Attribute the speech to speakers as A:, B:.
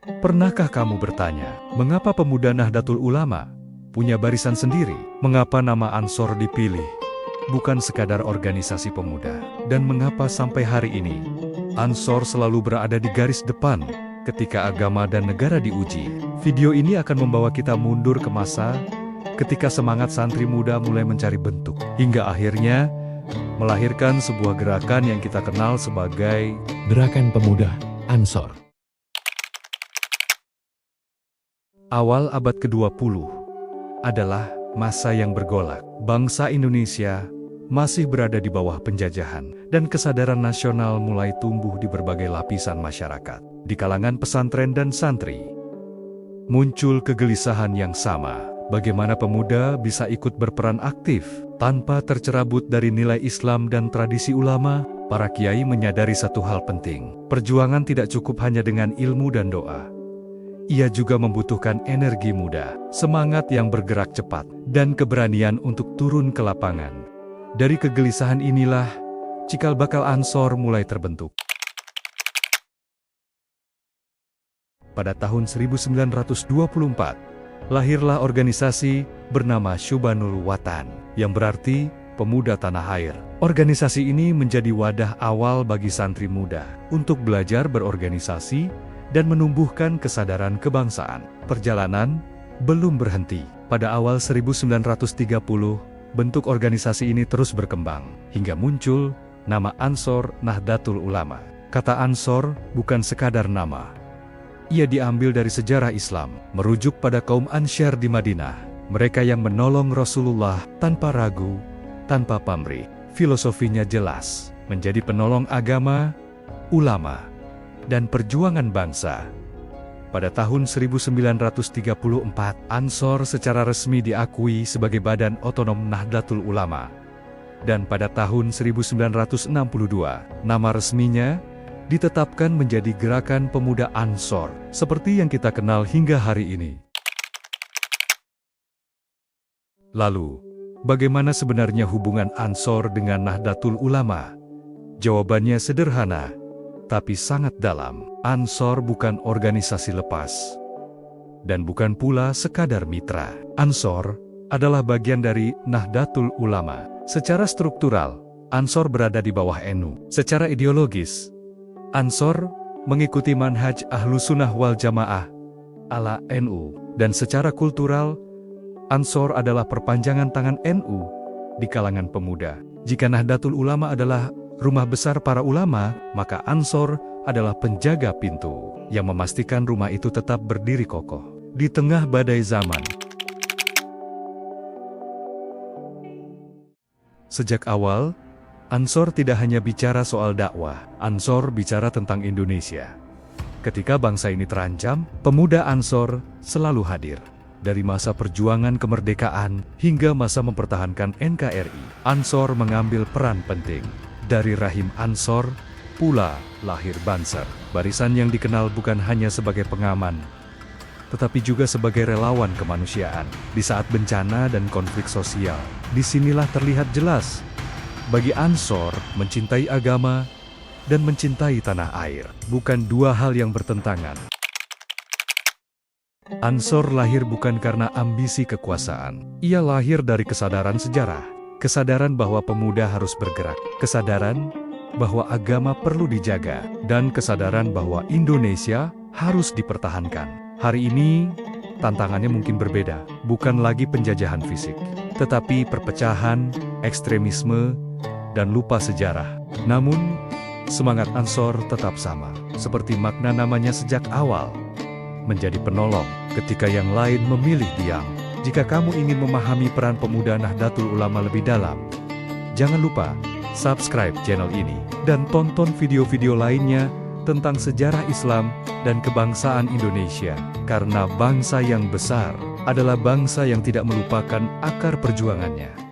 A: Pernahkah kamu bertanya, mengapa pemuda Nahdlatul Ulama punya barisan sendiri? Mengapa nama Ansor dipilih? Bukan sekadar organisasi pemuda. Dan mengapa sampai hari ini, Ansor selalu berada di garis depan ketika agama dan negara diuji? Video ini akan membawa kita mundur ke masa ketika semangat santri muda mulai mencari bentuk, hingga akhirnya melahirkan sebuah gerakan yang kita kenal sebagai
B: Gerakan Pemuda Ansor.
A: awal abad ke-20 adalah masa yang bergolak. Bangsa Indonesia masih berada di bawah penjajahan, dan kesadaran nasional mulai tumbuh di berbagai lapisan masyarakat. Di kalangan pesantren dan santri, muncul kegelisahan yang sama. Bagaimana pemuda bisa ikut berperan aktif tanpa tercerabut dari nilai Islam dan tradisi ulama? Para kiai menyadari satu hal penting. Perjuangan tidak cukup hanya dengan ilmu dan doa. Ia juga membutuhkan energi muda, semangat yang bergerak cepat, dan keberanian untuk turun ke lapangan. Dari kegelisahan inilah, cikal bakal Ansor mulai terbentuk. Pada tahun 1924, lahirlah organisasi bernama Syubanul Watan, yang berarti Pemuda Tanah Air. Organisasi ini menjadi wadah awal bagi santri muda untuk belajar berorganisasi dan menumbuhkan kesadaran kebangsaan. Perjalanan belum berhenti. Pada awal 1930, bentuk organisasi ini terus berkembang, hingga muncul nama Ansor Nahdlatul Ulama. Kata Ansor bukan sekadar nama. Ia diambil dari sejarah Islam, merujuk pada kaum Ansyar di Madinah, mereka yang menolong Rasulullah tanpa ragu, tanpa pamrih. Filosofinya jelas, menjadi penolong agama, ulama, dan perjuangan bangsa. Pada tahun 1934, Ansor secara resmi diakui sebagai Badan Otonom Nahdlatul Ulama. Dan pada tahun 1962, nama resminya ditetapkan menjadi Gerakan Pemuda Ansor, seperti yang kita kenal hingga hari ini. Lalu, bagaimana sebenarnya hubungan Ansor dengan Nahdlatul Ulama? Jawabannya sederhana, tapi sangat dalam. Ansor bukan organisasi lepas, dan bukan pula sekadar mitra. Ansor adalah bagian dari Nahdlatul Ulama. Secara struktural, Ansor berada di bawah NU. Secara ideologis, Ansor mengikuti manhaj Ahlussunnah wal Jamaah ala NU, dan secara kultural, Ansor adalah perpanjangan tangan NU di kalangan pemuda. Jika Nahdlatul Ulama adalah rumah besar para ulama, maka Ansor adalah penjaga pintu yang memastikan rumah itu tetap berdiri kokoh di tengah badai zaman. Sejak awal, Ansor tidak hanya bicara soal dakwah, Ansor bicara tentang Indonesia. Ketika bangsa ini terancam, pemuda Ansor selalu hadir. Dari masa perjuangan kemerdekaan hingga masa mempertahankan NKRI, Ansor mengambil peran penting. Dari rahim Ansor, pula lahir Banser, barisan yang dikenal bukan hanya sebagai pengaman, tetapi juga sebagai relawan kemanusiaan. Di saat bencana dan konflik sosial, disinilah terlihat jelas bagi Ansor, mencintai agama dan mencintai tanah air bukan dua hal yang bertentangan. Ansor lahir bukan karena ambisi kekuasaan. Ia lahir dari kesadaran sejarah, kesadaran bahwa pemuda harus bergerak, kesadaran bahwa agama perlu dijaga, dan kesadaran bahwa Indonesia harus dipertahankan. Hari ini, tantangannya mungkin berbeda, bukan lagi penjajahan fisik, tetapi perpecahan, ekstremisme, dan lupa sejarah. Namun, semangat Ansor tetap sama, seperti makna namanya sejak awal, menjadi penolong ketika yang lain memilih diam. Jika kamu ingin memahami peran pemuda Nahdlatul Ulama lebih dalam, jangan lupa subscribe channel ini, dan tonton video-video lainnya tentang sejarah Islam dan kebangsaan Indonesia. Karena bangsa yang besar adalah bangsa yang tidak melupakan akar perjuangannya.